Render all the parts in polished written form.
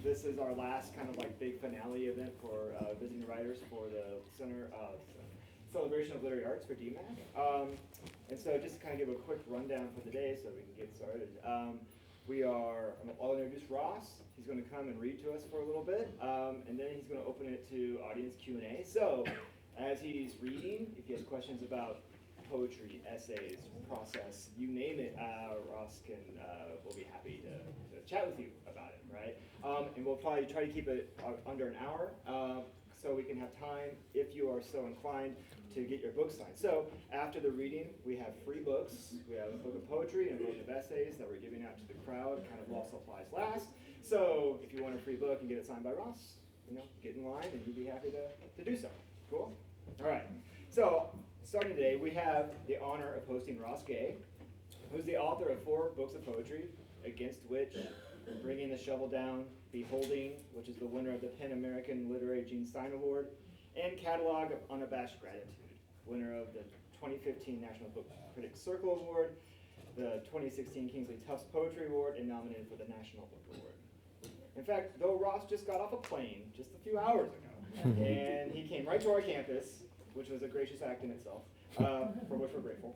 This is our last kind of like big finale event for visiting writers for the Center Celebration of Literary Arts for DMAC. And so just to kind of give a quick rundown for the day so we can get started. I'll introduce Ross. He's going to come and read to us for a little bit, and then he's going to open it to audience Q&A. So as he's reading, if he has questions about poetry, essays, process, you name it, Ross will be happy to chat with you about it, right? And we'll probably try to keep it under an hour, so we can have time, if you are so inclined, to get your book signed. So after the reading, we have free books. We have a book of poetry and a book of essays that we're giving out to the crowd, kind of while supplies last. So if you want a free book and get it signed by Ross, get in line and we'd be happy to do so. Cool? All right. So starting today, we have the honor of hosting Ross Gay, who's the author of 4 books of poetry, Against Which, Bringing the Shovel Down, Beholding, which is the winner of the PEN American Literary Gene Stein Award, and Catalog of Unabashed Gratitude, winner of the 2015 National Book Critics Circle Award, the 2016 Kingsley Tufts Poetry Award, and nominated for the National Book Award. In fact, though Ross just got off a plane just a few hours ago, and he came right to our campus, which was a gracious act in itself, for which we're grateful.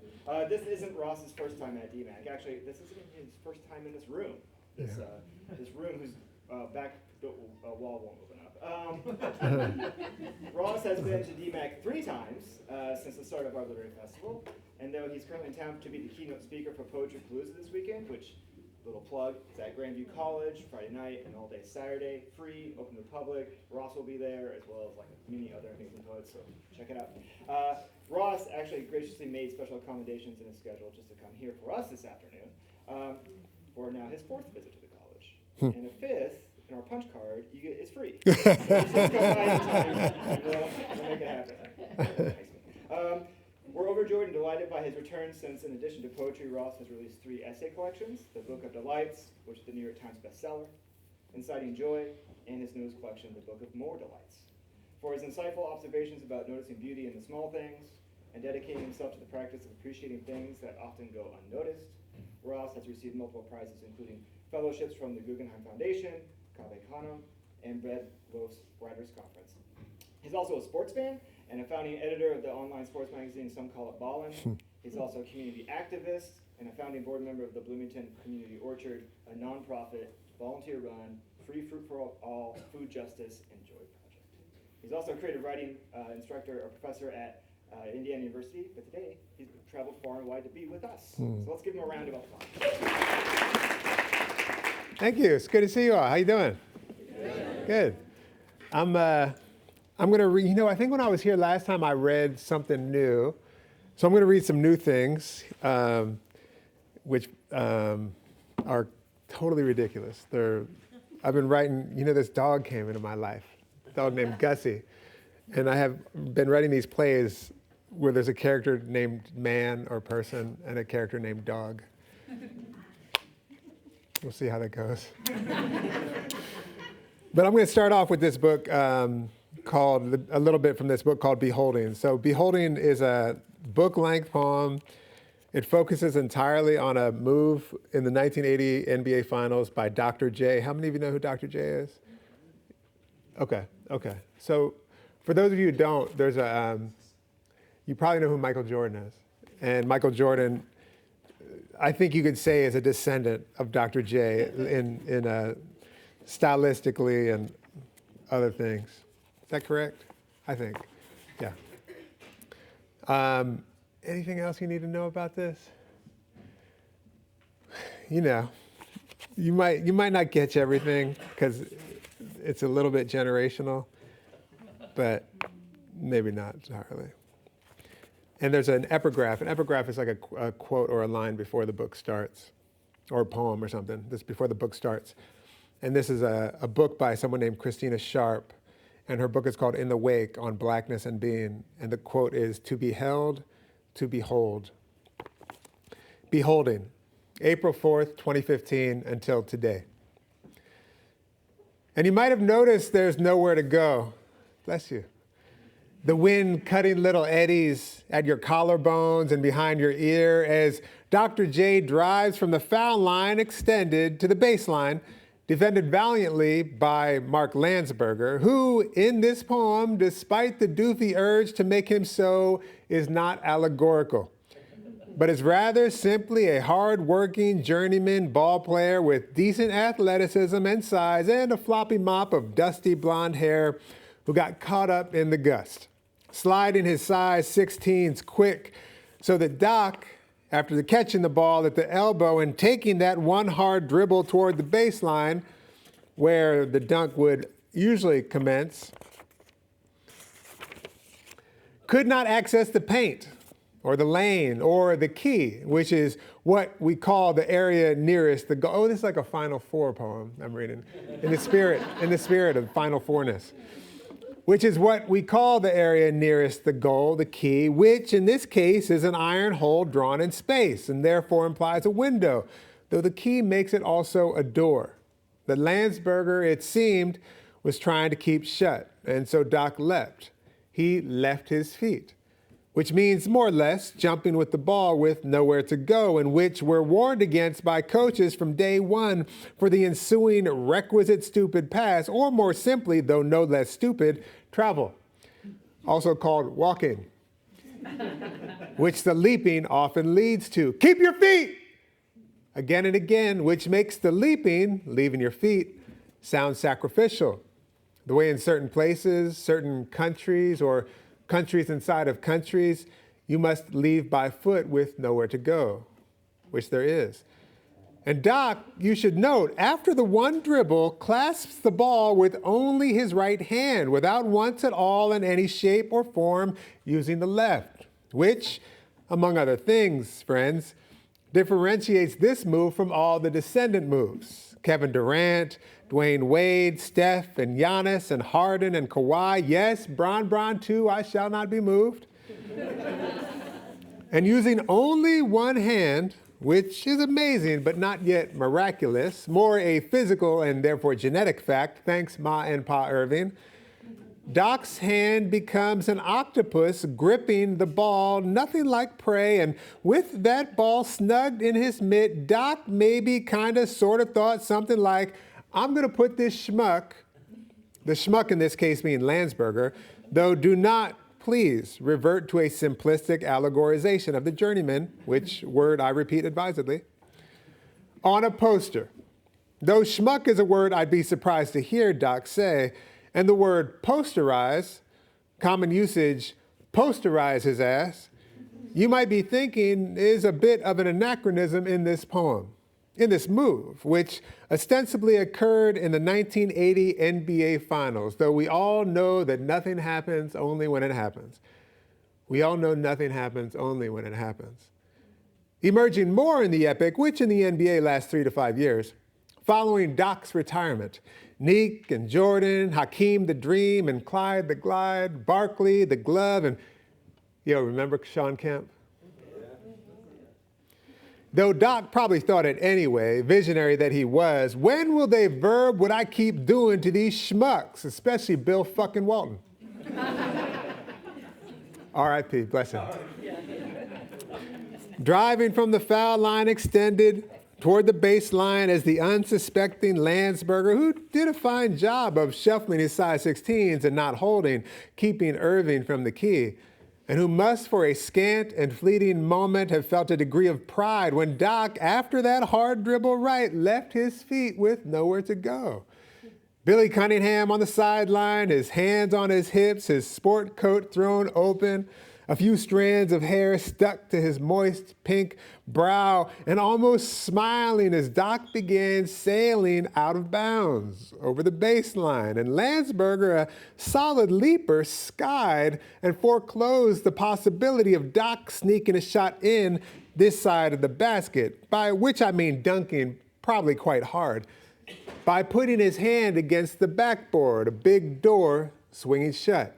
This isn't Ross's first time at DMAC. Actually, this isn't his first time in this room. This room whose back wall won't open up. Ross has been to DMAC 3 times since the start of our literary festival, and though he's currently in town to be the keynote speaker for Poetry Palooza this weekend, which, little plug, is at Grandview College Friday night and all day Saturday, free, open to the public. Ross will be there, as well as like many other amazing poets, so check it out. Ross actually graciously made special accommodations in his schedule just to come here for us this afternoon, for now his 4th visit to the college. And a 5th, in our punch card, it's free. So just come by anytime, and we'll make it happen. We're overjoyed and delighted by his return since, in addition to poetry, Ross has released 3 essay collections, the Book of Delights, which is the New York Times bestseller, Inciting Joy, and his newest collection, the Book of More Delights. For his insightful observations about noticing beauty in the small things and dedicating himself to the practice of appreciating things that often go unnoticed, Ross has received multiple prizes, including fellowships from the Guggenheim Foundation, Cave Canem, and Red Loaf's Writers Conference. He's also a sports fan and a founding editor of the online sports magazine Some Call It Ballin'. He's also a community activist and a founding board member of the Bloomington Community Orchard, a nonprofit, volunteer-run, free fruit for all, food justice, and joy project. He's also a creative writing instructor or professor at Indiana University, but today he's traveled far and wide to be with us. So let's give him a round of applause. Thank you. It's good to see you all. How you doing? Good. I'm going to read, I think when I was here last time I read something new. So I'm going to read some new things, which are totally ridiculous. I've been writing, this dog came into my life, a dog named Gussie. And I have been writing these plays where there's a character named man or person and a character named dog. We'll see how that goes. But I'm going to start off with this book called, a little bit from this book called Beholding. So Beholding is a book-length poem. It focuses entirely on a move in the 1980 NBA Finals by Dr. J. How many of you know who Dr. J is? Okay. So for those of you who don't, you probably know who Michael Jordan is. And Michael Jordan, I think you could say, is a descendant of Dr. J in stylistically and other things. Is that correct? I think, yeah. Anything else you need to know about this? You might not catch everything because it's a little bit generational, but maybe not entirely. And there's an epigraph. An epigraph is like a quote or a line before the book starts, or a poem or something. This before the book starts. And this is a book by someone named Christina Sharp, and her book is called In the Wake on Blackness and Being. And the quote is, "To be held, to behold." Beholding, April 4th, 2015 until today. And you might have noticed there's nowhere to go. Bless you. The wind cutting little eddies at your collarbones and behind your ear as Dr. J drives from the foul line extended to the baseline, defended valiantly by Mark Landsberger, who, in this poem, despite the doofy urge to make him so, is not allegorical, but is rather simply a hard-working journeyman ball player with decent athleticism and size and a floppy mop of dusty blonde hair who got caught up in the gust, sliding his size 16s quick so that Doc, after catching the ball at the elbow and taking that one hard dribble toward the baseline, where the dunk would usually commence, could not access the paint or the lane or the key, which is what we call the area nearest the goal. Oh, this is like a Final Four poem I'm reading, in the spirit of Final Fourness, which is what we call the area nearest the goal, the key, which in this case is an iron hole drawn in space and therefore implies a window, though the key makes it also a door that Landsberger, it seemed, was trying to keep shut. And so Doc leapt. He left his feet, which means more or less jumping with the ball with nowhere to go, and which we're warned against by coaches from day one for the ensuing requisite stupid pass, or more simply, though no less stupid, travel, also called walking, which the leaping often leads to. Keep your feet! Again and again, which makes the leaping, leaving your feet, sound sacrificial. The way in certain places, certain countries, or countries inside of countries, you must leave by foot with nowhere to go, which there is. And Doc, you should note, after the one dribble, clasps the ball with only his right hand, without once at all in any shape or form using the left, which, among other things, friends, differentiates this move from all the descendant moves. Kevin Durant, Dwayne Wade, Steph, and Giannis, and Harden, and Kawhi. Yes, Bron too, I shall not be moved. And using only one hand, which is amazing but not yet miraculous, more a physical and therefore genetic fact, thanks Ma and Pa Irving, Doc's hand becomes an octopus gripping the ball, nothing like prey, and with that ball snugged in his mitt, Doc maybe kind of sort of thought something like, I'm going to put this schmuck, the schmuck in this case being Landsberger, though do not please revert to a simplistic allegorization of the journeyman, which word I repeat advisedly, on a poster. Though schmuck is a word I'd be surprised to hear Doc say, and the word posterize, common usage, posterize his ass, you might be thinking is a bit of an anachronism in this poem, in this move, which ostensibly occurred in the 1980 NBA Finals, though we all know that nothing happens only when it happens. We all know nothing happens only when it happens. Emerging more in the epic, which in the NBA lasts 3 to 5 years, following Doc's retirement, Neek and Jordan, Hakeem the Dream and Clyde the Glide, Barkley the Glove, and, remember Sean Kemp? Though Doc probably thought it anyway, visionary that he was, when will they verb what I keep doing to these schmucks, especially Bill fucking Walton? R.I.P., bless him. Driving from the foul line extended toward the baseline as the unsuspecting Landsberger, who did a fine job of shuffling his size 16s and not holding, keeping Irving from the key, and who must for a scant and fleeting moment have felt a degree of pride when Doc, after that hard dribble right, left his feet with nowhere to go. Billy Cunningham on the sideline, his hands on his hips, his sport coat thrown open, a few strands of hair stuck to his moist pink brow, and almost smiling as Doc began sailing out of bounds over the baseline. And Landsberger, a solid leaper, skied and foreclosed the possibility of Doc sneaking a shot in this side of the basket, by which I mean dunking probably quite hard, by putting his hand against the backboard, a big door swinging shut.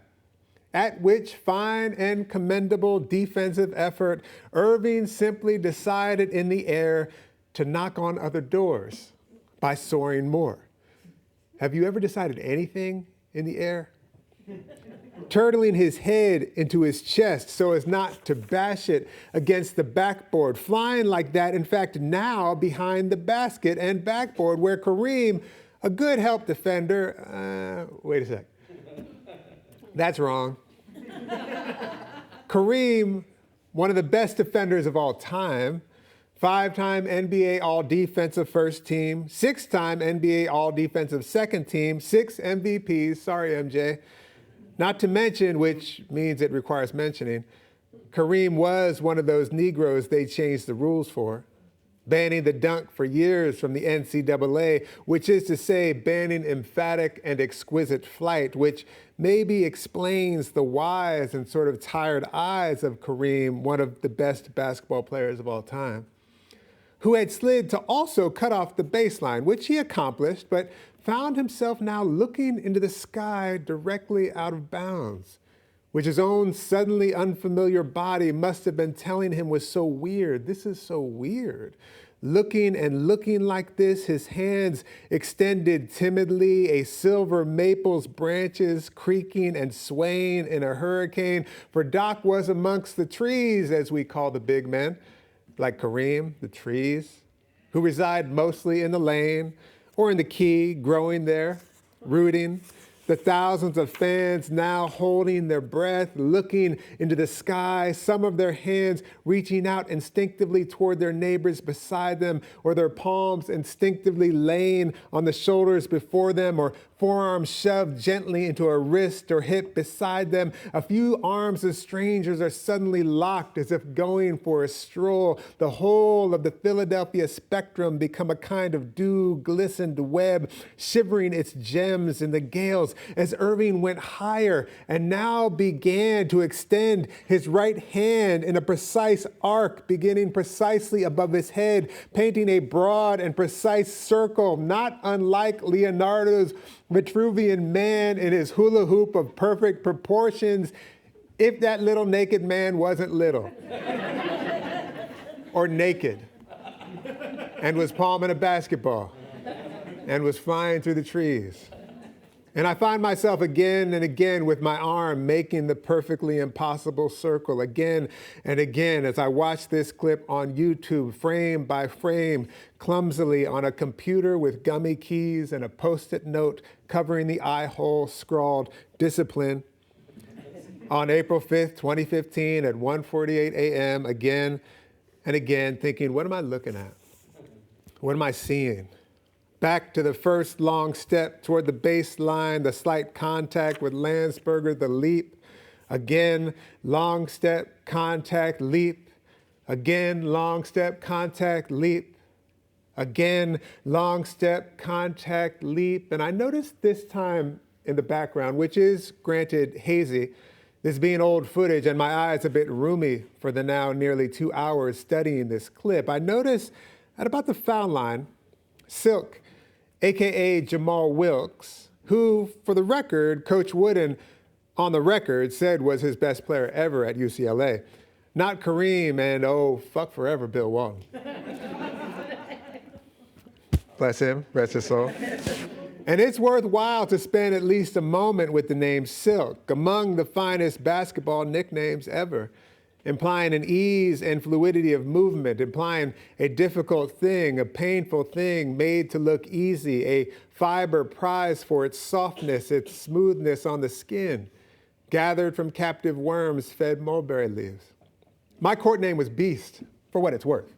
At which fine and commendable defensive effort, Irving simply decided in the air to knock on other doors by soaring more. Have you ever decided anything in the air? turtling his head into his chest so as not to bash it against the backboard, flying like that, in fact, now behind the basket and backboard, where Kareem, a good help defender, wait a sec. That's wrong. Kareem, one of the best defenders of all time, 5-time NBA All-Defensive First Team, 6-time NBA All-Defensive Second Team, 6 MVPs, sorry MJ. Not to mention, which means it requires mentioning, Kareem was one of those Negroes they changed the rules for, banning the dunk for years from the NCAA, which is to say banning emphatic and exquisite flight, which maybe explains the wise and sort of tired eyes of Kareem, one of the best basketball players of all time, who had slid to also cut off the baseline, which he accomplished, but found himself now looking into the sky directly out of bounds, which his own suddenly unfamiliar body must have been telling him was so weird. This is so weird. Looking and looking like this, his hands extended timidly, a silver maple's branches creaking and swaying in a hurricane, for Doc was amongst the trees, as we call the big men, like Kareem, the trees, who reside mostly in the lane or in the key, growing there, rooting. The thousands of fans now holding their breath, looking into the sky, some of their hands reaching out instinctively toward their neighbors beside them, or their palms instinctively laying on the shoulders before them, or forearms shoved gently into a wrist or hip beside them. A few arms of strangers are suddenly locked as if going for a stroll. The whole of the Philadelphia spectrum become a kind of dew-glistened web, shivering its gems in the gales as Irving went higher and now began to extend his right hand in a precise arc, beginning precisely above his head, painting a broad and precise circle, not unlike Leonardo's Vitruvian Man in his hula hoop of perfect proportions, if that little naked man wasn't little or naked and was palming a basketball and was flying through the trees. And I find myself again and again with my arm making the perfectly impossible circle again and again as I watch this clip on YouTube, frame by frame, clumsily on a computer with gummy keys and a Post-it note covering the eye hole scrawled "Discipline." On April 5th, 2015 at 1:48 a.m. again and again thinking, what am I looking at? What am I seeing? Back to the first long step toward the baseline, the slight contact with Landsberger, the leap. Again, long step, contact, leap. Again, long step, contact, leap. Again, long step, contact, leap. And I noticed this time in the background, which is, granted, hazy, this being old footage and my eyes a bit roomy for the now nearly 2 hours studying this clip, I noticed at about the foul line, Silk, AKA Jamal Wilkes, who, for the record, Coach Wooden, on the record, said was his best player ever at UCLA. Not Kareem and, oh, fuck forever, Bill Walton. Bless him, rest his soul. And it's worthwhile to spend at least a moment with the name Silk, among the finest basketball nicknames ever, implying an ease and fluidity of movement, implying a difficult thing, a painful thing made to look easy, a fiber prized for its softness, its smoothness on the skin, gathered from captive worms fed mulberry leaves. My court name was Beast, for what it's worth.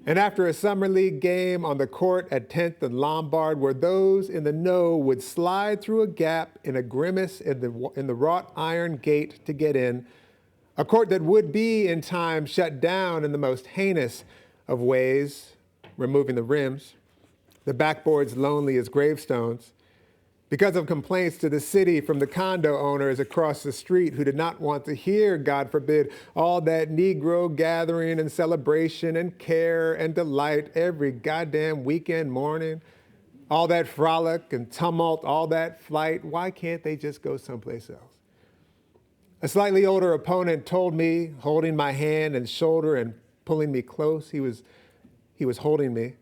And after a summer league game on the court at 10th and Lombard, where those in the know would slide through a gap in a grimace in the wrought iron gate to get in, a court that would be, in time, shut down in the most heinous of ways, removing the rims, the backboards lonely as gravestones, because of complaints to the city from the condo owners across the street who did not want to hear, God forbid, all that Negro gathering and celebration and care and delight every goddamn weekend morning, all that frolic and tumult, all that flight. Why can't they just go someplace else? A slightly older opponent told me, holding my hand and shoulder and pulling me close, he was holding me,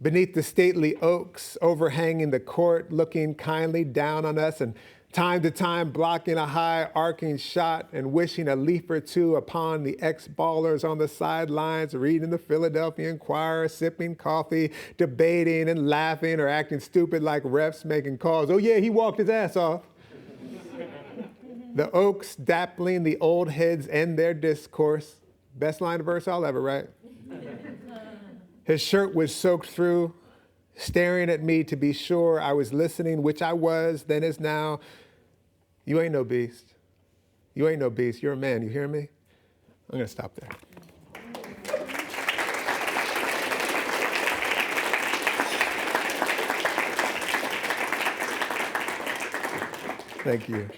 beneath the stately oaks overhanging the court, looking kindly down on us and time to time blocking a high arcing shot and wishing a leaf or two upon the ex-ballers on the sidelines, reading the Philadelphia Inquirer, sipping coffee, debating and laughing or acting stupid like refs making calls. Oh yeah, he walked his ass off. The oaks dappling the old heads and their discourse. Best line of verse I'll ever write. His shirt was soaked through, staring at me to be sure I was listening, which I was, then as now. You ain't no beast. You ain't no beast. You're a man. You hear me? I'm going to stop there. Thank you.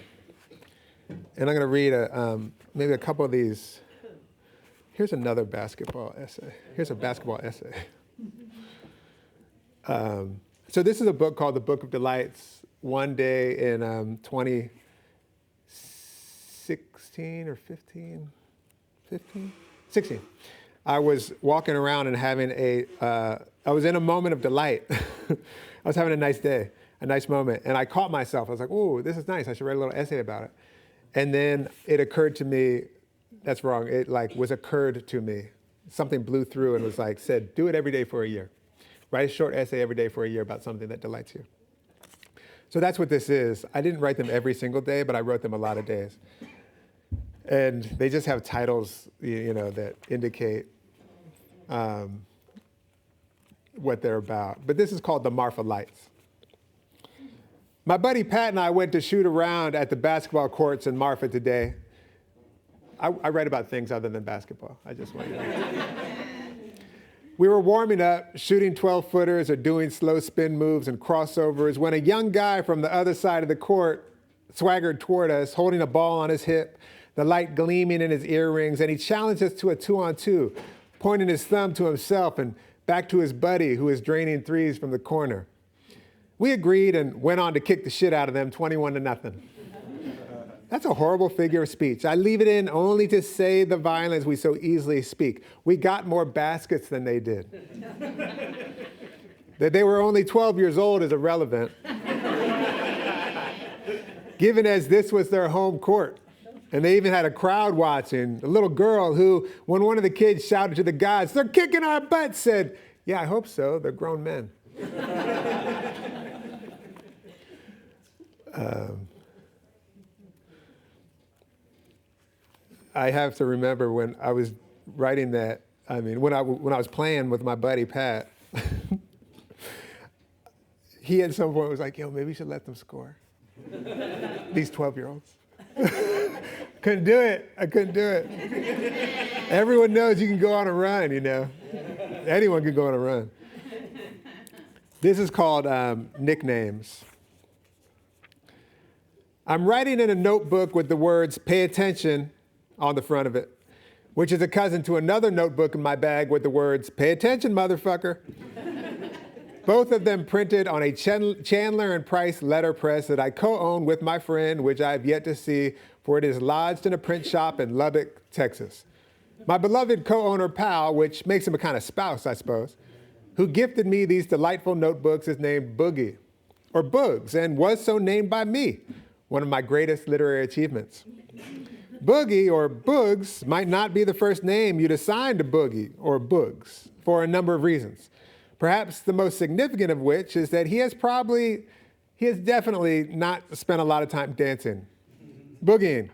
And I'm going to read maybe a couple of these. Here's another basketball essay. Here's a basketball essay. So this is a book called The Book of Delights. One day in 2016 or 15, 16, I was walking around and having I was in a moment of delight. I was having a nice day, a nice moment. And I caught myself. I was like, ooh, this is nice. I should write a little essay about it. And then it occurred to me, that's wrong. It occurred to me. Something blew through and said, do it every day for a year. Write a short essay every day for a year about something that delights you. So that's what this is. I didn't write them every single day, but I wrote them a lot of days. And they just have titles, that indicate what they're about. But this is called The Marfa Lights. My buddy Pat and I went to shoot around at the basketball courts in Marfa today. I write about things other than basketball. I just want you to know. We were warming up, shooting 12-footers or doing slow spin moves and crossovers when a young guy from the other side of the court swaggered toward us, holding a ball on his hip, the light gleaming in his earrings, and he challenged us to a 2-on-2, pointing his thumb to himself and back to his buddy who was draining threes from the corner. We agreed and went on to kick the shit out of them 21-0. That's a horrible figure of speech. I leave it in only to say the violence we so easily speak. We got more baskets than they did. That they were only 12 years old is irrelevant, given as this was their home court. And they even had a crowd watching. A little girl who, when one of the kids shouted to the guys, "They're kicking our butts," said, "Yeah, I hope so. They're grown men." I have to remember when I was writing that, when I was playing with my buddy Pat, he at some point was like, "Yo, maybe you should let them score." These 12-year-olds. Couldn't do it. I couldn't do it. Everyone knows you can go on a run, Anyone can go on a run. This is called Nicknames. I'm writing in a notebook with the words "pay attention" on the front of it, which is a cousin to another notebook in my bag with the words "pay attention, motherfucker." Both of them printed on a Chandler and Price letterpress that I co-own with my friend, which I have yet to see, for it is lodged in a print shop in Lubbock, Texas. My beloved co-owner pal, which makes him a kind of spouse, I suppose, who gifted me these delightful notebooks, is named Boogie, or Boogs, and was so named by me, one of my greatest literary achievements. Boogie, or Boogs, might not be the first name you'd assign to Boogie, or Boogs, for a number of reasons. Perhaps the most significant of which is that he has definitely not spent a lot of time dancing, boogieing,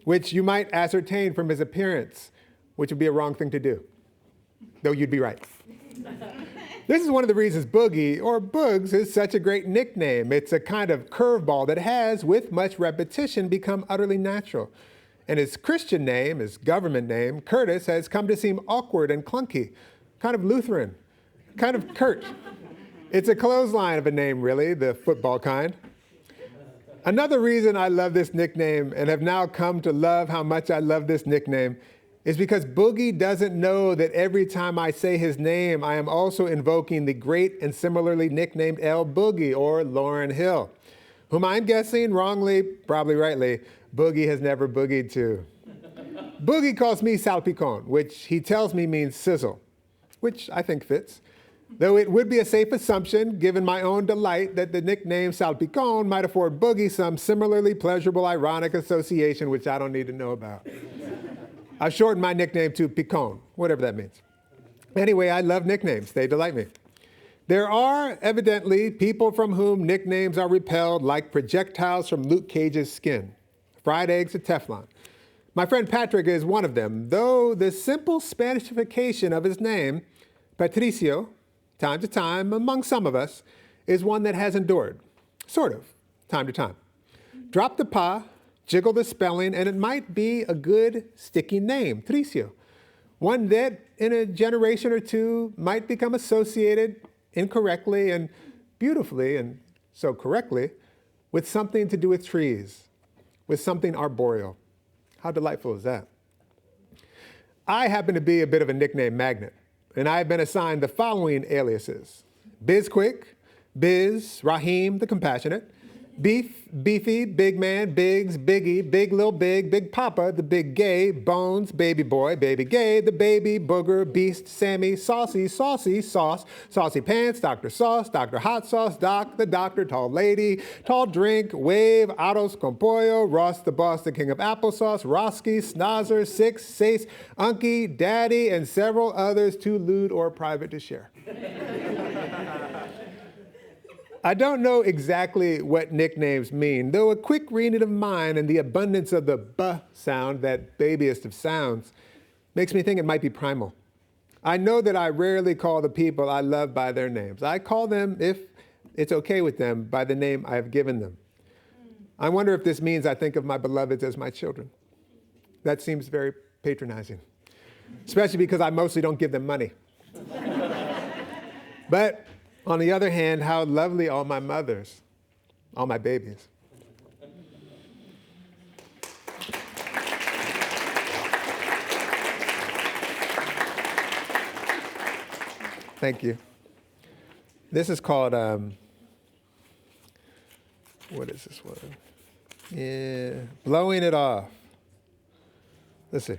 which you might ascertain from his appearance, which would be a wrong thing to do, though you'd be right. This is one of the reasons Boogie, or Boogs, is such a great nickname. It's a kind of curveball that has, with much repetition, become utterly natural. And his Christian name, his government name, Curtis, has come to seem awkward and clunky, kind of Lutheran, kind of curt. It's a clothesline of a name, really, the football kind. Another reason I love this nickname and have now come to love how much I love this nickname is because Boogie doesn't know that every time I say his name, I am also invoking the great and similarly nicknamed L. Boogie, or Lauryn Hill, whom I'm guessing wrongly, probably rightly, Boogie has never boogied to. Boogie calls me salpicon, which he tells me means sizzle, which I think fits. Though it would be a safe assumption, given my own delight, that the nickname Salpicón might afford Boogie some similarly pleasurable ironic association, which I don't need to know about. I've shortened my nickname to Picón, whatever that means. Anyway, I love nicknames. They delight me. There are, evidently, people from whom nicknames are repelled like projectiles from Luke Cage's skin, fried eggs of Teflon. My friend Patrick is one of them, though the simple Spanishification of his name, Patricio, time to time, among some of us, is one that has endured, sort of, time to time. Drop the pa, jiggle the spelling, and it might be a good, sticky name, Tricio, one that in a generation or two might become associated incorrectly and beautifully, and so correctly, with something to do with trees, with something arboreal. How delightful is that? I happen to be a bit of a nickname magnet, and I've been assigned the following aliases: Bizquick, Biz, Raheem the Compassionate, Beef, Beefy, Big Man, Biggs, Biggie, Big Lil Big, Big Papa, the Big Gay, Bones, Baby Boy, Baby Gay, the Baby, Booger, Beast, Sammy, Saucy, Saucy, Sauce, Saucy Pants, Dr. Sauce, Dr. Hot Sauce, Doc, the Doctor, Tall Lady, Tall Drink, Wave, Autos con Pollo, Ross the Boss, the King of Applesauce, Roski, Snozzer, Six, Sace, Unky, Daddy, and several others too lewd or private to share. I don't know exactly what nicknames mean, though a quick reading of mine and the abundance of the B sound, that babiest of sounds, makes me think it might be primal. I know that I rarely call the people I love by their names. I call them, if it's okay with them, by the name I have given them. I wonder if this means I think of my beloveds as my children. That seems very patronizing, especially because I mostly don't give them money. But on the other hand, how lovely all my mothers, all my babies. Thank you. This is called, what is this one? Yeah, Blowing It Off. Let's see.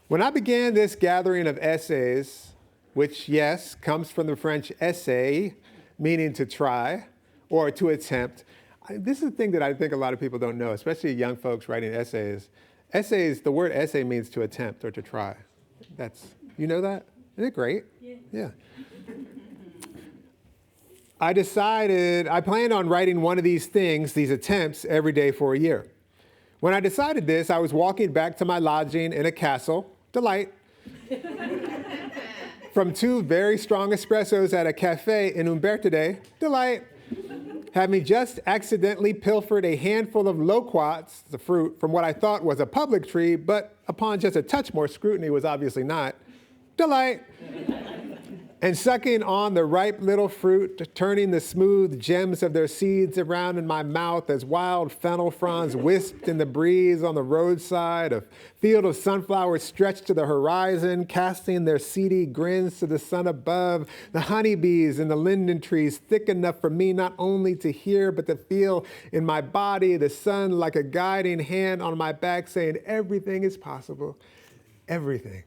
When I began this gathering of essays, which, yes, comes from the French essayer, meaning to try or to attempt. This is the thing that I think a lot of people don't know, especially young folks writing essays. Essays, the word essay means to attempt or to try. You know that? Isn't it great? Yeah. I planned on writing one of these things, these attempts, every day for a year. When I decided this, I was walking back to my lodging in a castle, delight, from 2 very strong espressos at a cafe in Umbertide, delight, having just accidentally pilfered a handful of loquats, the fruit, from what I thought was a public tree, but upon just a touch more scrutiny was obviously not, delight, and sucking on the ripe little fruit, turning the smooth gems of their seeds around in my mouth as wild fennel fronds wisped in the breeze on the roadside, a field of sunflowers stretched to the horizon, casting their seedy grins to the sun above, the honeybees in the linden trees thick enough for me not only to hear but to feel in my body, the sun like a guiding hand on my back saying everything is possible, everything.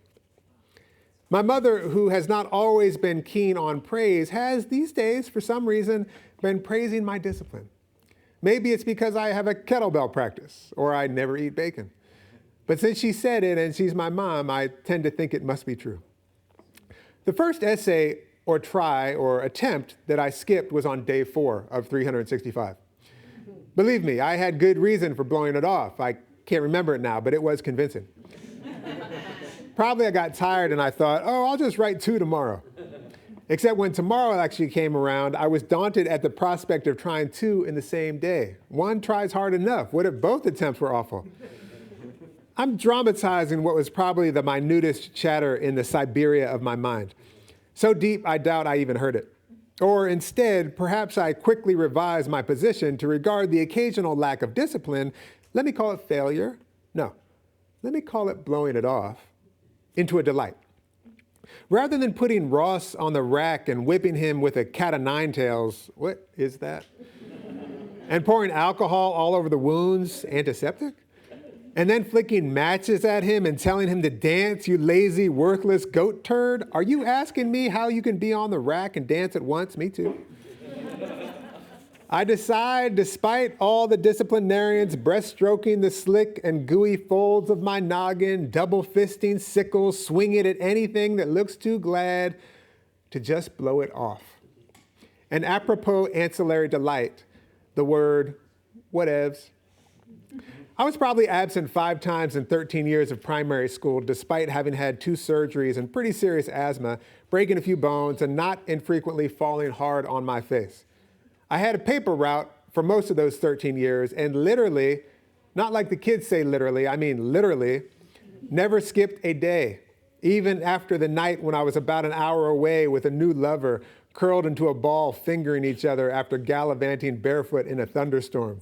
My mother, who has not always been keen on praise, has these days, for some reason, been praising my discipline. Maybe it's because I have a kettlebell practice, or I never eat bacon. But since she said it, and she's my mom, I tend to think it must be true. The first essay, or try, or attempt that I skipped was on day 4 of 365. Believe me, I had good reason for blowing it off. I can't remember it now, but it was convincing. Probably I got tired and I thought, I'll just write 2 tomorrow. Except when tomorrow actually came around, I was daunted at the prospect of trying 2 in the same day. One tries hard enough. What if both attempts were awful? I'm dramatizing what was probably the minutest chatter in the Siberia of my mind. So deep, I doubt I even heard it. Or instead, perhaps I quickly revised my position to regard the occasional lack of discipline, let me call it failure. No, let me call it blowing it off, into a delight. Rather than putting Ross on the rack and whipping him with a cat o' nine tails, what is that? And pouring alcohol all over the wounds, antiseptic? And then flicking matches at him and telling him to dance, you lazy, worthless goat turd. Are you asking me how you can be on the rack and dance at once? Me too. I decide, despite all the disciplinarians breaststroking the slick and gooey folds of my noggin, double fisting sickles, swing it at anything that looks too glad, to just blow it off. An apropos ancillary delight, the word whatevs. I was probably absent 5 times in 13 years of primary school, despite having had 2 surgeries and pretty serious asthma, breaking a few bones, and not infrequently falling hard on my face. I had a paper route for most of those 13 years, and literally, not like the kids say literally, I mean literally, never skipped a day, even after the night when I was about an hour away with a new lover, curled into a ball, fingering each other after gallivanting barefoot in a thunderstorm.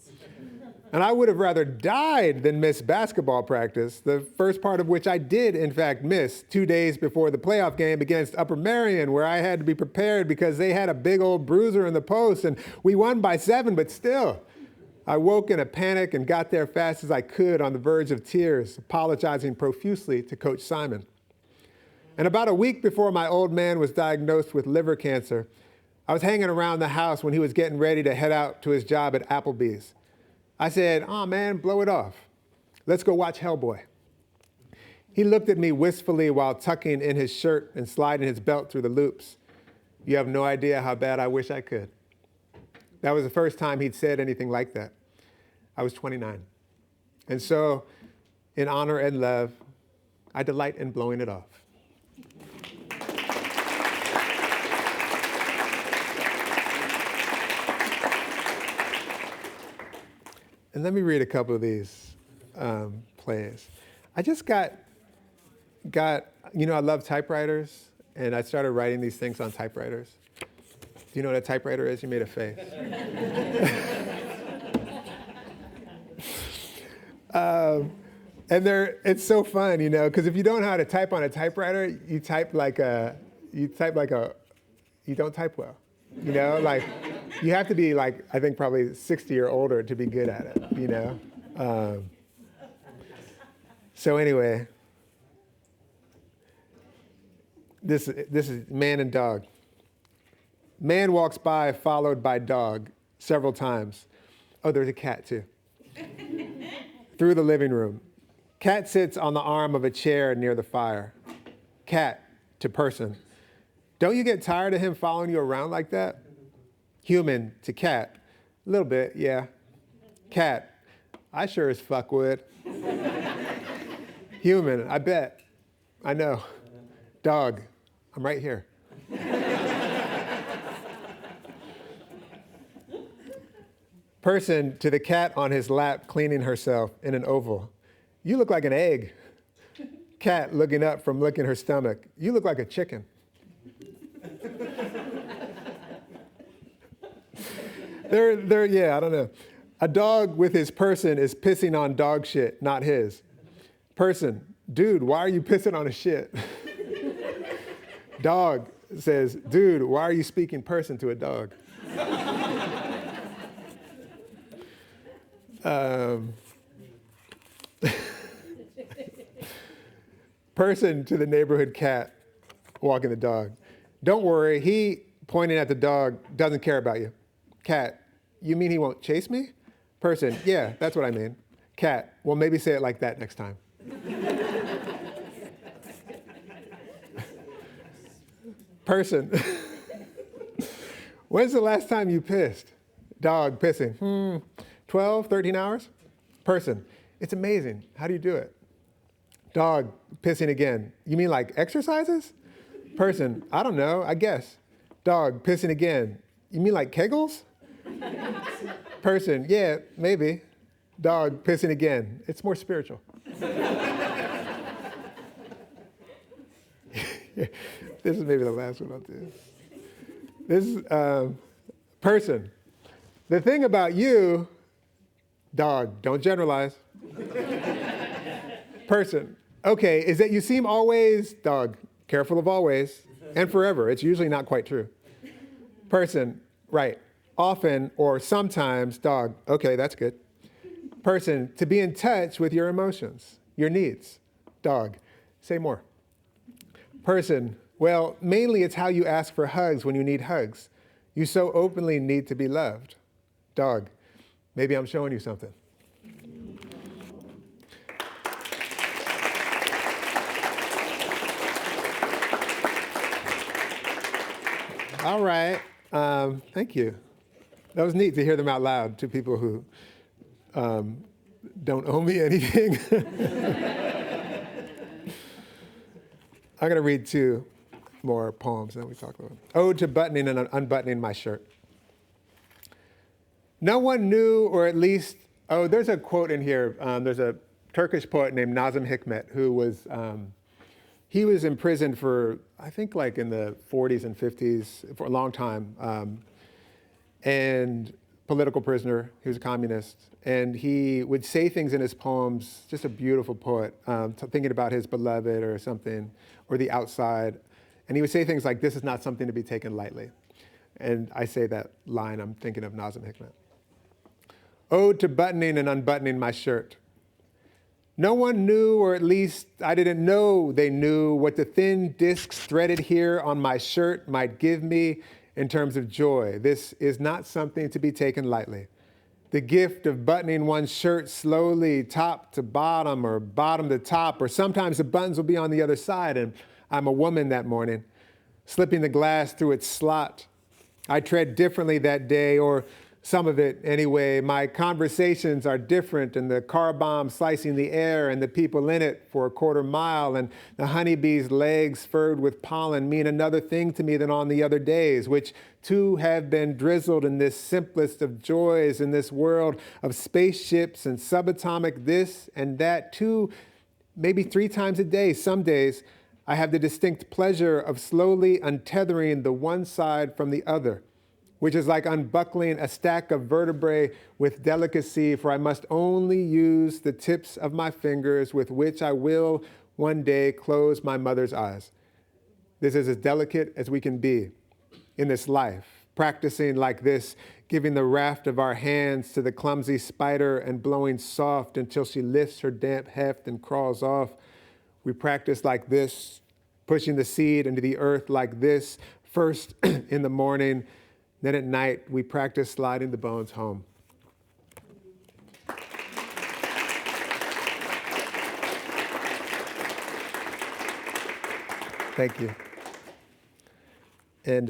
And I would have rather died than miss basketball practice, the first part of which I did, in fact, miss 2 days before the playoff game against Upper Merion, where I had to be prepared because they had a big old bruiser in the post, and we won by 7, but still. I woke in a panic and got there fast as I could on the verge of tears, apologizing profusely to Coach Simon. And about a week before my old man was diagnosed with liver cancer, I was hanging around the house when he was getting ready to head out to his job at Applebee's. I said, "Oh man, blow it off. Let's go watch Hellboy." He looked at me wistfully while tucking in his shirt and sliding his belt through the loops. You have no idea how bad I wish I could. That was the first time he'd said anything like that. I was 29. And so, in honor and love, I delight in blowing it off. And let me read a couple of these plays. I just got, I love typewriters, and I started writing these things on typewriters. Do you know what a typewriter is? You made a face. And it's so fun, because if you don't know how to type on a typewriter, you don't type well. You have to be I think probably 60 or older to be good at it, So anyway, this is man and dog. Man walks by, followed by dog, several times. Oh, there's a cat too. Through the living room. Cat sits on the arm of a chair near the fire. Cat to person. Don't you get tired of him following you around like that? Human to cat. A little bit, yeah. Cat. I sure as fuck would. Human, I bet. I know. Dog. I'm right here. Person to the cat on his lap cleaning herself in an oval. You look like an egg. Cat looking up from licking her stomach. You look like a chicken. I don't know. A dog with his person is pissing on dog shit, not his. Person, dude, why are you pissing on a shit? Dog says, dude, why are you speaking person to a dog? Person to the neighborhood cat walking the dog. Don't worry, he, pointing at the dog, doesn't care about you. Cat, you mean he won't chase me? Person, yeah, that's what I mean. Cat, well, maybe say it like that next time. Person, when's the last time you pissed? Dog pissing, 12, 13 hours? Person, it's amazing. How do you do it? Dog pissing again. You mean like exercises? Person, I don't know, I guess. Dog pissing again. You mean like Kegels? Person, yeah, maybe. Dog pissing again. It's more spiritual. This is maybe the last one I'll do. This is person. The thing about you, dog, don't generalize. Person, okay, is that you seem always, dog, careful of always, and forever. It's usually not quite true. Person, right, often or sometimes, dog, okay, that's good. Person, to be in touch with your emotions, your needs. Dog, say more. Person, well, mainly it's how you ask for hugs when you need hugs. You so openly need to be loved. Dog, maybe I'm showing you something. All right, thank you. That was neat to hear them out loud to people who don't owe me anything. I'm going to read 2 more poems that we talked about. Ode to Buttoning and Unbuttoning My Shirt. No one knew, or at least, there's a quote in here. There's a Turkish poet named Nazım Hikmet who was, he was imprisoned for, I think like in the 40s and 50s for a long time, and political prisoner. He was a communist. And he would say things in his poems, just a beautiful poet, thinking about his beloved or something, or the outside. And he would say things like, this is not something to be taken lightly. And I say that line, I'm thinking of Nazım Hikmet. Ode to Buttoning and Unbuttoning My Shirt. No one knew, or at least I didn't know they knew, what the thin discs threaded here on my shirt might give me in terms of joy. This is not something to be taken lightly. The gift of buttoning one's shirt slowly, top to bottom or bottom to top, or sometimes the buttons will be on the other side, and I'm a woman that morning, slipping the glass through its slot. I tread differently that day, or some of it anyway. My conversations are different, and the car bomb slicing the air and the people in it for a quarter mile, and the honeybee's legs furred with pollen mean another thing to me than on the other days, which too have been drizzled in this simplest of joys in this world of spaceships and subatomic this and that too, maybe 3 times a day. Some days I have the distinct pleasure of slowly untethering the one side from the other, which is like unbuckling a stack of vertebrae with delicacy, for I must only use the tips of my fingers with which I will one day close my mother's eyes. This is as delicate as we can be in this life, practicing like this, giving the raft of our hands to the clumsy spider and blowing soft until she lifts her damp heft and crawls off. We practice like this, pushing the seed into the earth like this, first in the morning, then at night, we practice sliding the bones home. Thank you. And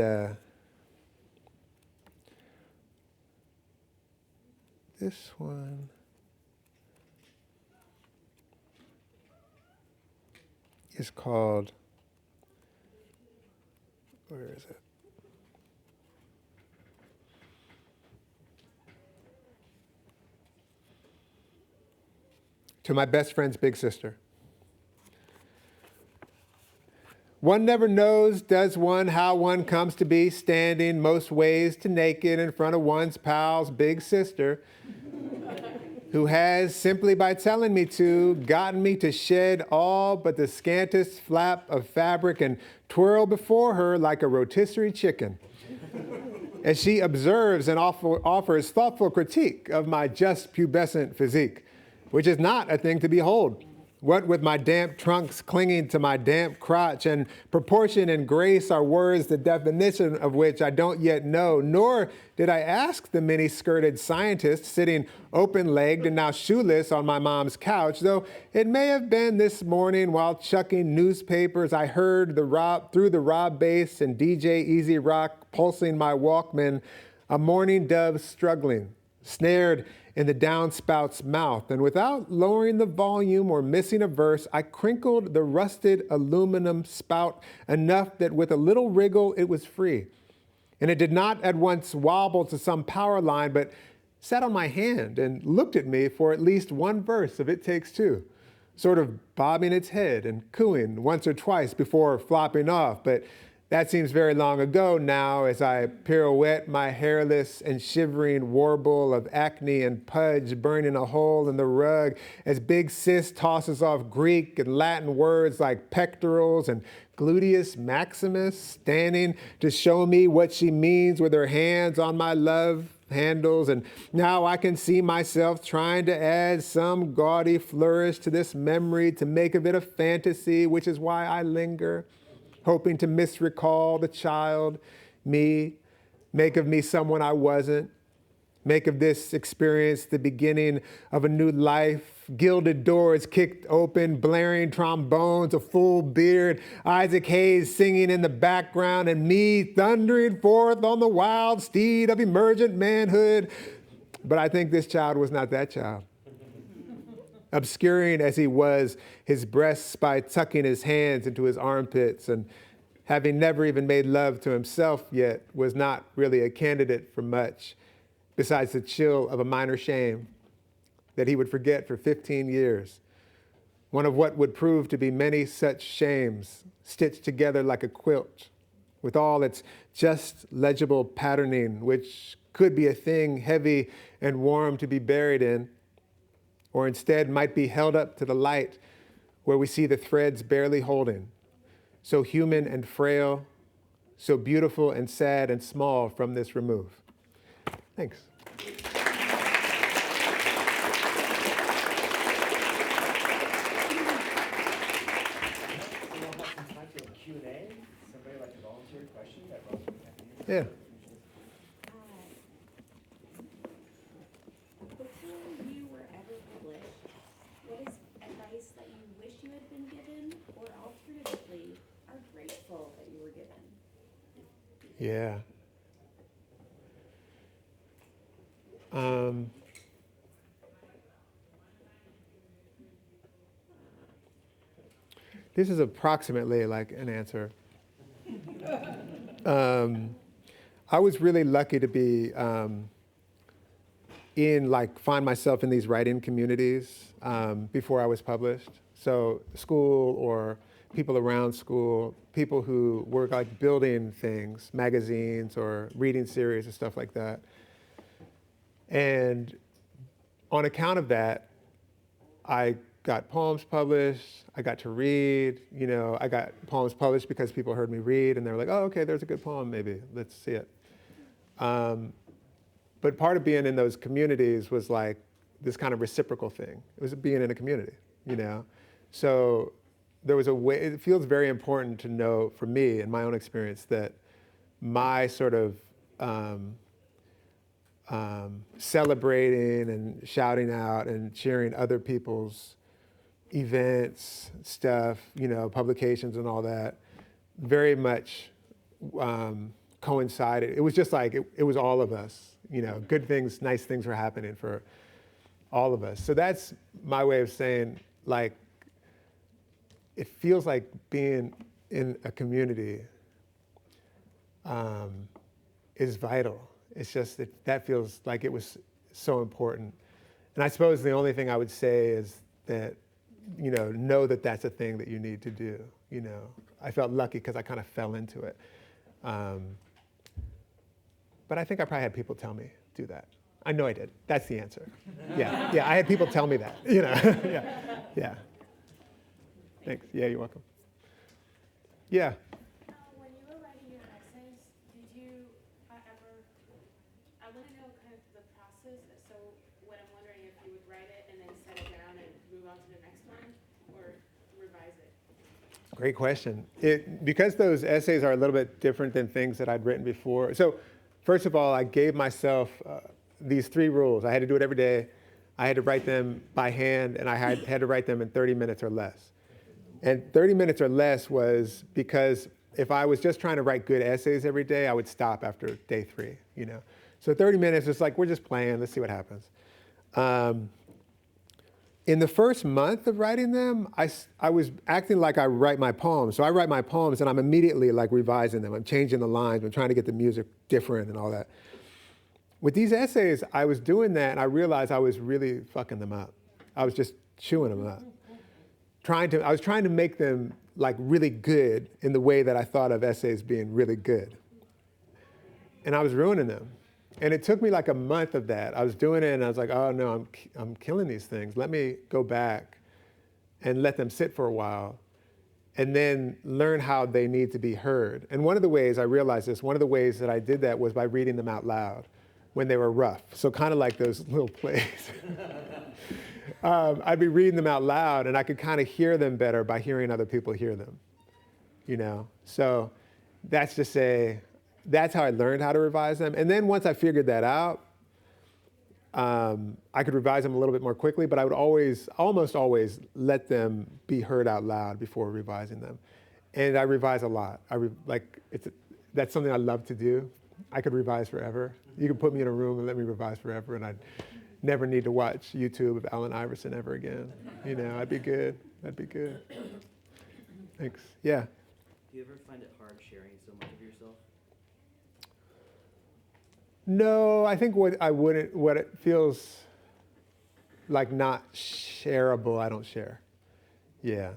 this one is called, where is it? To my best friend's big sister. One never knows, does one, how one comes to be standing most ways to naked in front of one's pal's big sister, who has, simply by telling me to, gotten me to shed all but the scantest flap of fabric and twirl before her like a rotisserie chicken, as she observes and offers thoughtful critique of my just pubescent physique, which is not a thing to behold. What with my damp trunks clinging to my damp crotch, and proportion and grace are words the definition of which I don't yet know, nor did I ask the many-skirted scientist sitting open-legged and now shoeless on my mom's couch, though it may have been this morning while chucking newspapers I heard through the Rob bass and DJ Easy Rock pulsing my Walkman, a mourning dove struggling, snared in the downspout's mouth, and without lowering the volume or missing a verse, I crinkled the rusted aluminum spout enough that with a little wriggle it was free. And it did not at once wobble to some power line, but sat on my hand and looked at me for at least one verse of It Takes Two, sort of bobbing its head and cooing once or twice before flopping off, but that seems very long ago now as I pirouette my hairless and shivering warble of acne and pudge burning a hole in the rug as Big Sis tosses off Greek and Latin words like pectorals and gluteus maximus, standing to show me what she means with her hands on my love handles, and now I can see myself trying to add some gaudy flourish to this memory to make of it a fantasy, which is why I linger, hoping to misrecall the child, me, make of me someone I wasn't, make of this experience the beginning of a new life, gilded doors kicked open, blaring trombones, a full beard, Isaac Hayes singing in the background, and me thundering forth on the wild steed of emergent manhood. But I think this child was not that child. Obscuring as he was his breasts by tucking his hands into his armpits and having never even made love to himself yet, was not really a candidate for much besides the chill of a minor shame that he would forget for 15 years. One of what would prove to be many such shames, stitched together like a quilt, with all its just legible patterning, which could be a thing heavy and warm to be buried in, or instead might be held up to the light where we see the threads barely holding, so human and frail, so beautiful and sad and small from this remove. Thanks. Yeah. Before you were ever published, what is advice that you wish you had been given, or alternatively, are grateful that you were given? Yeah. This is approximately like an answer. I was really lucky to be find myself in these writing communities before I was published. So school or people around school, people who were like building things, magazines or reading series and stuff like that. And on account of that, I got poems published, I got to read, I got poems published because people heard me read and they were like, oh, okay, there's a good poem, maybe, let's see it. But part of being in those communities was like this kind of reciprocal thing. It was being in a community, So there was a way, it feels very important to know, for me, in my own experience, that my sort of celebrating and shouting out and cheering other people's events, stuff, publications and all that, very much coincided. It was just like, it was all of us, good things, nice things were happening for all of us. So that's my way of saying, like, it feels like being in a community is vital. It's just that feels like it was so important. And I suppose the only thing I would say is that, know that that's a thing that you need to do. I felt lucky because I kind of fell into it. But I think I probably had people tell me, do that. I know I did. That's the answer. Yeah, I had people tell me that, yeah. Thanks, yeah, you're welcome. Yeah. When you were writing your essays, did you ever, I want to know kind of the process, so what I'm wondering if you would write it and then set it down and move on to the next one, or revise it? Great question. Because those essays are a little bit different than things that I'd written before. So first of all, I gave myself these 3 rules. I had to do it every day. I had to write them by hand, and I had to write them in 30 minutes or less. And 30 minutes or less was because if I was just trying to write good essays every day, I would stop after day 3, So 30 minutes is like, we're just playing, let's see what happens. In the first month of writing them, I was acting like I write my poems. So I write my poems and I'm immediately like revising them. I'm changing the lines, I'm trying to get the music different and all that. With these essays, I was doing that and I realized I was really fucking them up. I was just chewing them up. I was trying to make them like really good in the way that I thought of essays being really good. And I was ruining them. And it took me like a month of that. I was doing it and I was like, oh no, I'm killing these things. Let me go back and let them sit for a while and then learn how they need to be heard. And one of the ways I realized this, one of the ways that I did that was by reading them out loud. when they were rough. So kind of like those little plays. I'd be reading them out loud, and I could kind of hear them better by hearing other people hear them, you know? So that's how I learned how to revise them. And then once I figured that out, I could revise them a little bit more quickly, but I would almost always let them be heard out loud before revising them. And I revise a lot. That's something I love to do. I could revise forever. You could put me in a room and let me revise forever, and I'd never need to watch YouTube of Allen Iverson ever again. You know, I'd be good. Thanks. Yeah. Do you ever find it hard sharing so much of yourself? No, I think what it feels like not shareable, I don't share. Yeah.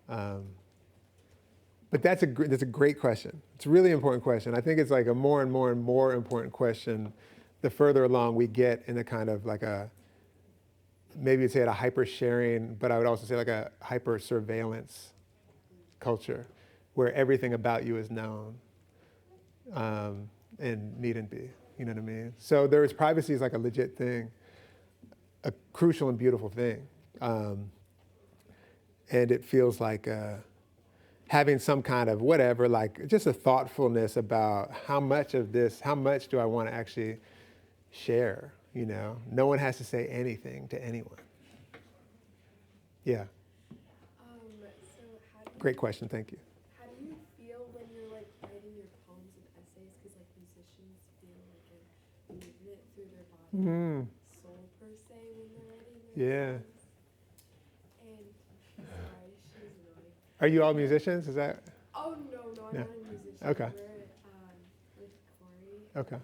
But that's a great question. It's a really important question. I think it's like a more and more and more important question the further along we get in a kind of like maybe you'd say it a hyper sharing, but I would also say like a hyper surveillance culture where everything about you is known and needn't be. You know what I mean? So privacy is like a legit thing, a crucial and beautiful thing. And it feels like having some kind of whatever, like just a thoughtfulness about how much do I want to actually share, you know? No one has to say anything to anyone. Yeah. Great question, thank you. How do you feel when you're like writing your poems and essays? Because like musicians feel like a movement through their body, soul per se, when they're writing their poems. And sorry, she's annoying. Are you all musicians? Is that? Oh no, I'm not a musician. Okay. We're with Corey. Okay.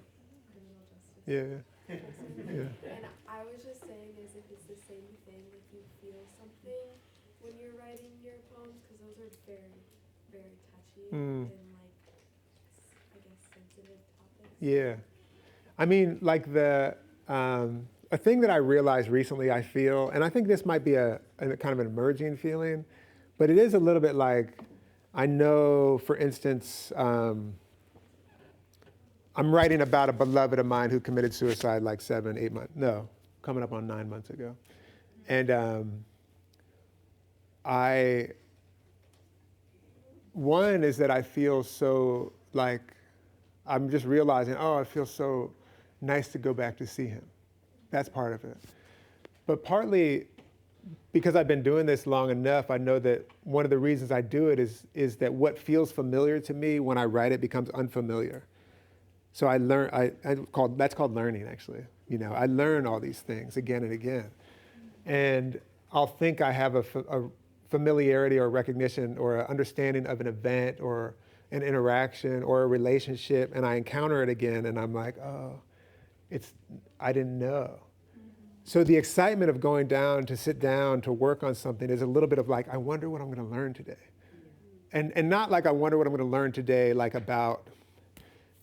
Criminal justice. Yeah. And I was just saying, as if it's the same thing, if you feel something when you're writing your poems, because those are very, very touchy and like, I guess, sensitive topics. Yeah. I mean, like a thing that I realized recently I feel, and I think this might be a kind of an emerging feeling, but it is a little bit like, I know, for instance, I'm writing about a beloved of mine who committed suicide like 7-8 months, coming up on 9 months ago. And one is that I feel so like, I'm just realizing, it feels so nice to go back to see him. That's part of it. But partly because I've been doing this long enough, I know that one of the reasons I do it is that what feels familiar to me when I write it becomes unfamiliar. So I learn, that's called learning, actually. You know, I learn all these things again and again. And I'll think I have a familiarity or recognition or an understanding of an event or an interaction or a relationship, and I encounter it again, and I'm like, I didn't know. So the excitement of going down to sit down to work on something is a little bit of like, I wonder what I'm going to learn today. And not like I wonder what I'm going to learn today, like about,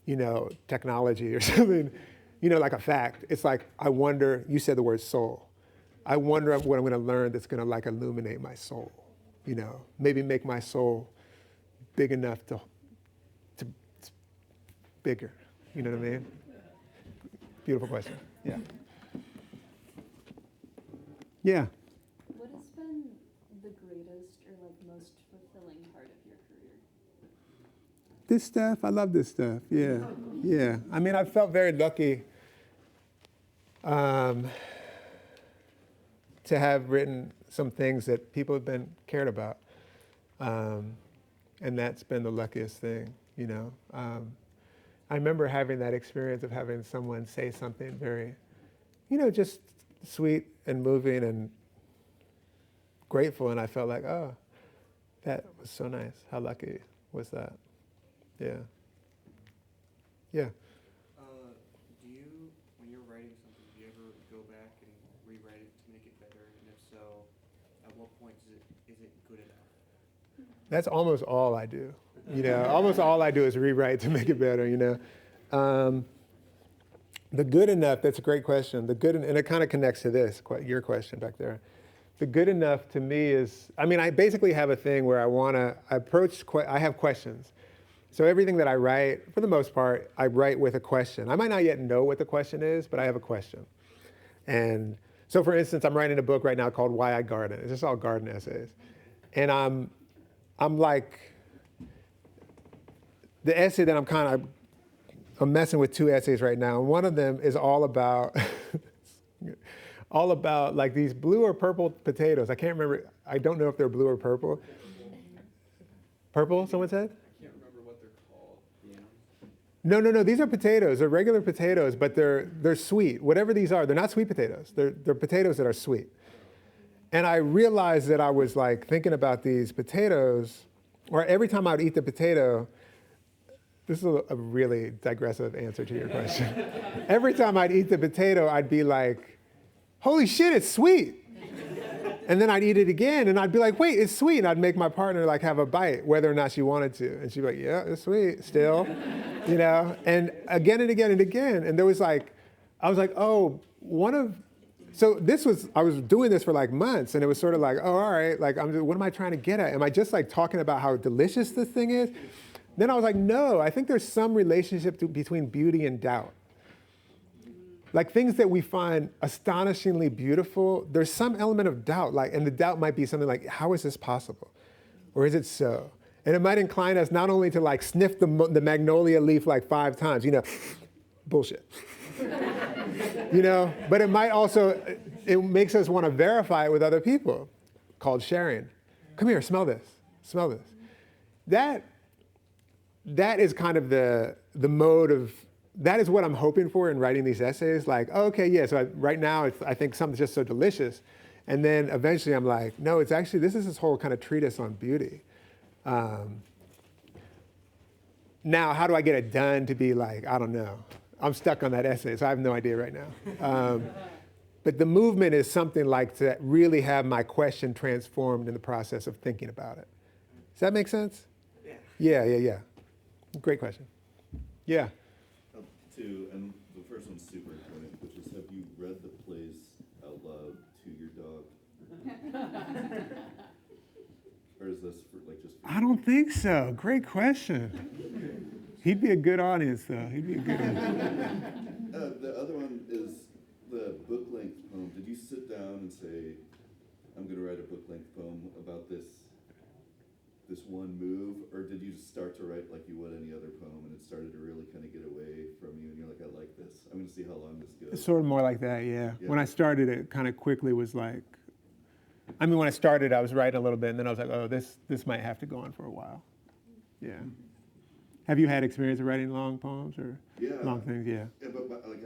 you know, technology or something, you know, like a fact. It's like, I wonder, you said the word soul. I wonder what I'm going to learn that's going to like illuminate my soul, you know, maybe make my soul big enough to bigger, you know what I mean? Beautiful question, yeah. Yeah. What has been the greatest or like most fulfilling part of your career? This stuff, I love this stuff, yeah, yeah. I mean, I felt very lucky to have written some things that people have been cared about. And that's been the luckiest thing, you know. I remember having that experience of having someone say something very, you know, just sweet and moving and grateful, and I felt like, oh, that was so nice. How lucky was that? Yeah. Yeah. Do you, when you're writing something, do you ever go back and rewrite it to make it better? And if so, at what point is it good enough? That's almost all I do. You know, almost all I do is rewrite to make it better, you know. The good enough, that's a great question. The good, and it kind of connects to this, your question back there. The good enough to me is, I mean, I basically have a thing where I have questions. So everything that I write, for the most part, I write with a question. I might not yet know what the question is, but I have a question. And so for instance, I'm writing a book right now called Why I Garden. It's just all garden essays. And I'm like, the essay that I'm messing with 2 essays right now. And one of them is all about, like these blue or purple potatoes. I can't remember, I don't know if they're blue or purple. Purple, someone said? I can't remember what they're called. Yeah. No, these are potatoes. They're regular potatoes, but they're sweet. Whatever these are, they're not sweet potatoes. They're potatoes that are sweet. And I realized that I was like thinking about these potatoes, or every time I'd eat the potato, this is a really digressive answer to your question. Every time I'd eat the potato, I'd be like, holy shit, it's sweet. And then I'd eat it again, and I'd be like, wait, it's sweet. And I'd make my partner like have a bite, whether or not she wanted to. And she'd be like, yeah, it's sweet still, you know? And again and again and again. And there was like, I was like, oh, I was doing this for like months, and it was sort of like, oh, all right, like, what am I trying to get at? Am I just like talking about how delicious this thing is? Then I was like, no, I think there's some relationship between beauty and doubt. Like things that we find astonishingly beautiful, there's some element of doubt, and the doubt might be something like, how is this possible? Or is it so? And it might incline us not only to like sniff the magnolia leaf like 5 times, bullshit. But it might also, it makes us want to verify it with other people, called sharing. Come here, smell this, smell this. That is kind of the mode of, that is what I'm hoping for in writing these essays. Like, oh, okay, yeah, so right now I think something's just so delicious. And then eventually I'm like, no, it's actually, this is this whole kind of treatise on beauty. Now, how do I get it done to be like, I don't know. I'm stuck on that essay, so I have no idea right now. But the movement is something like to really have my question transformed in the process of thinking about it. Does that make sense? Yeah. Great question. Yeah. And the first one's super important, which is, have you read the plays out loud to your dog? Or is this for, like, just for I don't think so. Great question. He'd be a good audience, though. He'd be a good audience. The other one is the book-length poem. Did you sit down and say, I'm going to write a book-length poem about this one move, or did you just start to write like you would any other poem, and it started to really kind of get away from you, and you're like, I like this. I'm going to see how long this goes. It's sort of more like that, yeah. When I started, it kind of quickly was like, when I started, I was writing a little bit, and then I was like, oh, this might have to go on for a while. Yeah. Have you had experience of writing long poems or long things? Yeah. Yeah, but like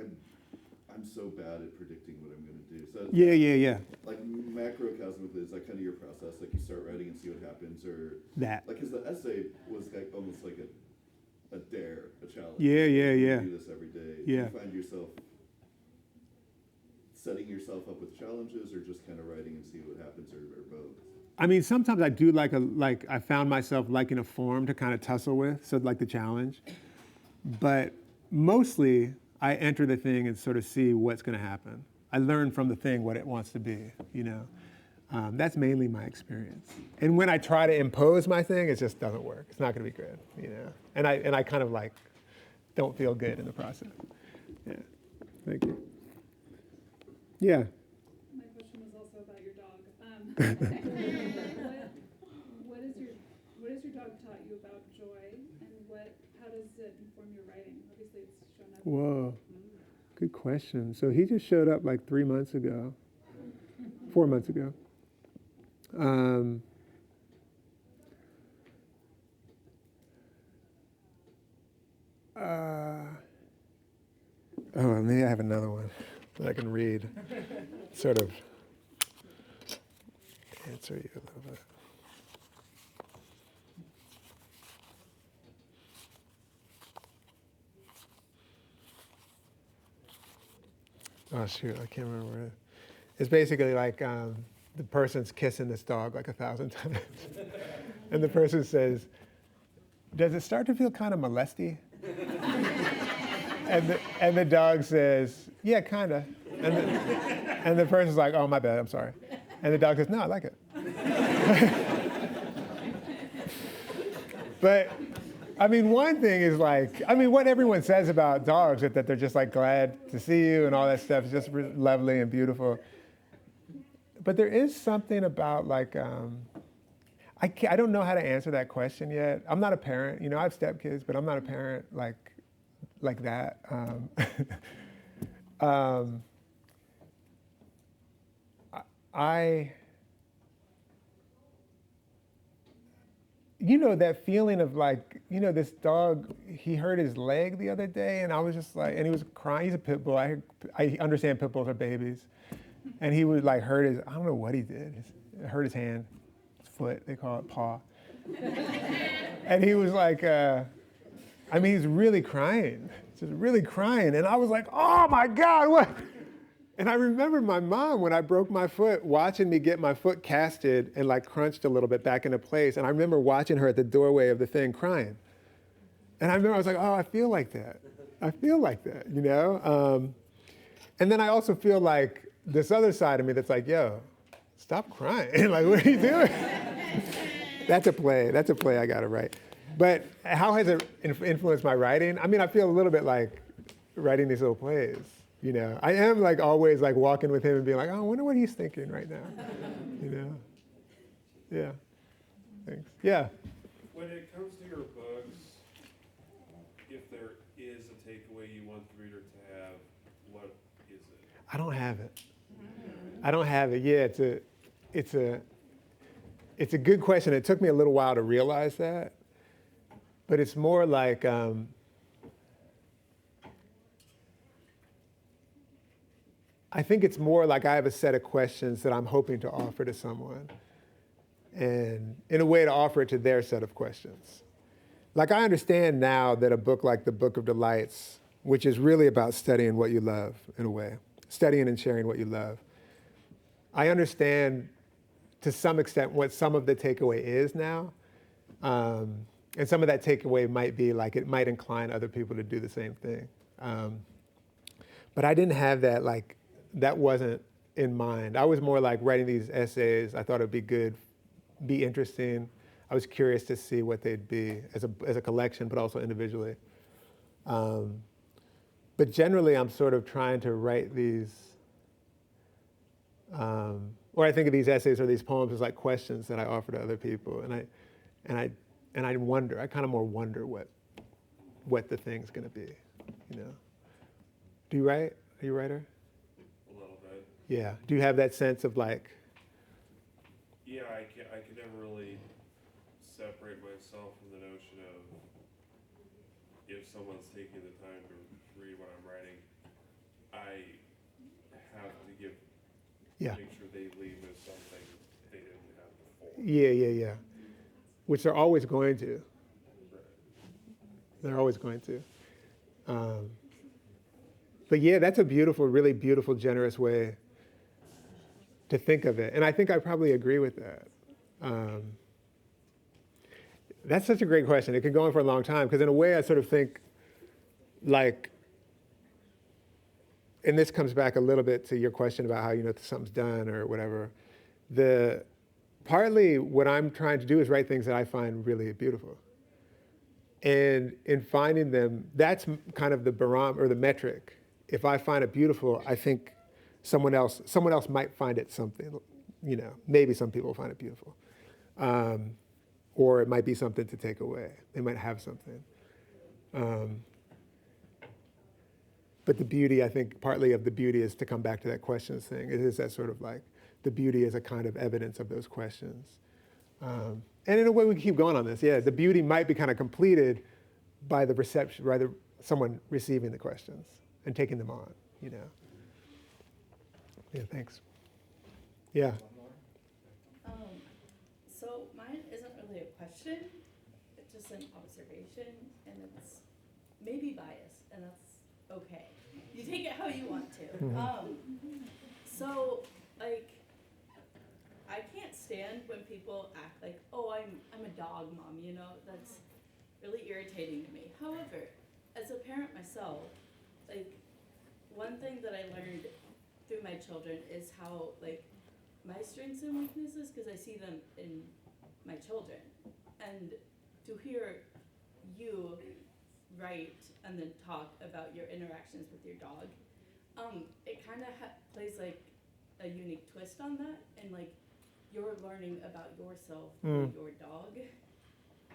I'm so bad at predicting what I'm going to do. So Yeah. Like macrocosm is like kind of your process. Like you start writing and see what happens, or that. Like, because the essay was like almost like a dare, a challenge. Yeah. You do this every day. Yeah. Do you find yourself setting yourself up with challenges, or just kind of writing and see what happens, or both? Sometimes I do like I found myself liking a form to kind of tussle with, so like the challenge. But mostly I enter the thing and sort of see what's going to happen. I learn from the thing what it wants to be, That's mainly my experience. And when I try to impose my thing, it just doesn't work. It's not going to be good, And I kind of like don't feel good in the process. Yeah. Thank you. Yeah. My question was also about your dog. What has your dog taught you about joy, and how does it inform your writing? Obviously, it's shown up. Whoa, good question. So he just showed up like 4 months ago. Maybe I have another one that I can read, sort of answer you a little bit. Oh shoot, I can't remember it. It's basically like the person's kissing this dog like 1,000 times. And the person says, does it start to feel kind of molesty? And the dog says, yeah, kind of. And the person's like, oh, my bad, I'm sorry. And the dog says, no, I like it. But I mean, one thing is like, I mean, what everyone says about dogs is that they're just like glad to see you and all that stuff is just lovely and beautiful. But there is something about like, I don't know how to answer that question yet. I'm not a parent, you know, I have stepkids, but I'm not a parent like that. You know, that feeling of like, you know, this dog, he hurt his leg the other day and I was just like, and he was crying, he's a pit bull. I understand pit bulls are babies. And he would like hurt his, I don't know what he did. Hurt his hand, his foot, they call it paw. And he was like, I mean, he's really crying, just really crying. And I was like, oh my God, what? And I remember my mom, when I broke my foot, watching me get my foot casted and like crunched a little bit back into place. And I remember watching her at the doorway of the thing crying. And I remember I was like, oh, I feel like that. I feel like that, you know? And then I also feel like this other side of me that's like, yo, stop crying. Like, what are you doing? That's a play I gotta write. But how has it influenced my writing? I mean, I feel a little bit like writing these little plays. You know, I am like always like walking with him and being like, oh, I wonder what he's thinking right now. You know? Yeah. Thanks. Yeah. When it comes to your books, if there is a takeaway you want the reader to have, what is it? I don't have it. I don't have it. Yeah, it's a good question. It took me a little while to realize that. But it's more like, I think it's more like I have a set of questions that I'm hoping to offer to someone. And in a way to offer it to their set of questions. Like I understand now that a book like the Book of Delights, which is really about studying what you love in a way, studying and sharing what you love. I understand to some extent what some of the takeaway is now. And some of that takeaway might be like, it might incline other people to do the same thing. But I didn't have that, like, that wasn't in mind. I was more like writing these essays. I thought it'd be good, be interesting. I was curious to see what they'd be as a collection, but also individually. But generally, I'm sort of trying to write these, or I think of these essays or these poems as like questions that I offer to other people, and I wonder. I kind of more wonder what the thing's going to be, you know. Do you write? Are you a writer? A little bit. Yeah. Do you have that sense of like? Yeah, I can never really separate myself from the notion of if someone's taking the time to read what I'm writing, I have to make sure they leave with something they didn't have before. Yeah. Which they're always going to. Right. They're always going to. But yeah, that's a beautiful, really beautiful, generous way to think of it. And I think I probably agree with that. That's such a great question. It could go on for a long time, because in a way I sort of think like, and this comes back a little bit to your question about how, you know, something's done or whatever. Partly what I'm trying to do is write things that I find really beautiful. And in finding them, that's kind of the barometer or the metric. If I find it beautiful, I think someone else might find it something, you know, maybe some people find it beautiful. Or it might be something to take away. They might have something. But the beauty, I think, partly of the beauty is to come back to that questions thing. It is that sort of like, the beauty is a kind of evidence of those questions. And in a way, we can keep going on this. Yeah, the beauty might be kind of completed by the reception, rather someone receiving the questions and taking them on, you know. Yeah, thanks. Yeah. So mine isn't really a question, it's just an observation, and it's maybe biased, and that's okay. You take it how you want to. So, like, I can't stand when people act like, oh, I'm a dog mom, you know, that's really irritating to me. However, as a parent myself, like, one thing that I learned through my children is how, like, my strengths and weaknesses, because I see them in my children. And to hear you write and then talk about your interactions with your dog, it kind of plays like a unique twist on that, and like you're learning about yourself through your dog.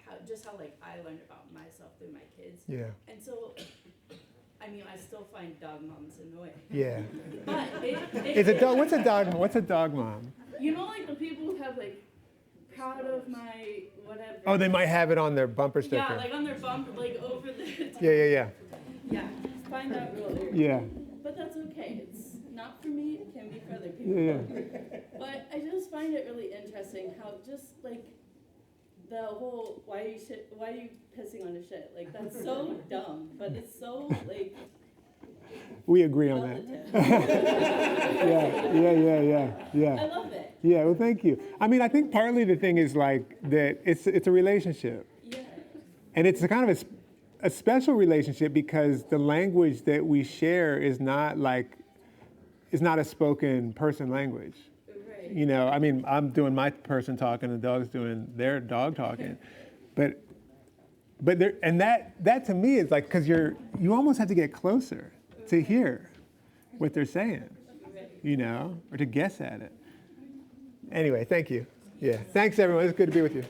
How like I learned about myself through my kids. Yeah. And so, I mean, I still find dog moms annoying. Yeah. But Is a dog? What's a dog? What's a dog mom? You know, like the people who have like proud of my whatever. Oh, they might have it on their bumper sticker. Yeah, like on their bumper, like over the. Yeah. Yeah, find that real irritating. Yeah. But that's okay. It's not for me. It can be for other people. Yeah. But I just find it really interesting how just like the whole why are you pissing on a shit? Like that's so dumb, but it's so like. We agree on that. Yeah. I love it. Yeah, well, thank you. I mean, I think partly the thing is like that it's a relationship. Yeah. And it's a kind of a special relationship because the language that we share is not a spoken person language. Right. You know, I mean, I'm doing my person talking, the dog's doing their dog talking. But there, and that to me is like, because you almost have to get closer to hear what they're saying, you know, or to guess at it. Anyway, thank you. Yeah, thanks everyone. It's good to be with you.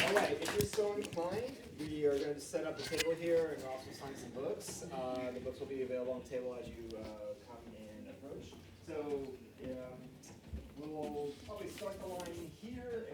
All right, if you're so inclined, we are going to set up a table here and also sign some books. The books will be available on the table as you come and approach. So we'll probably start the line here.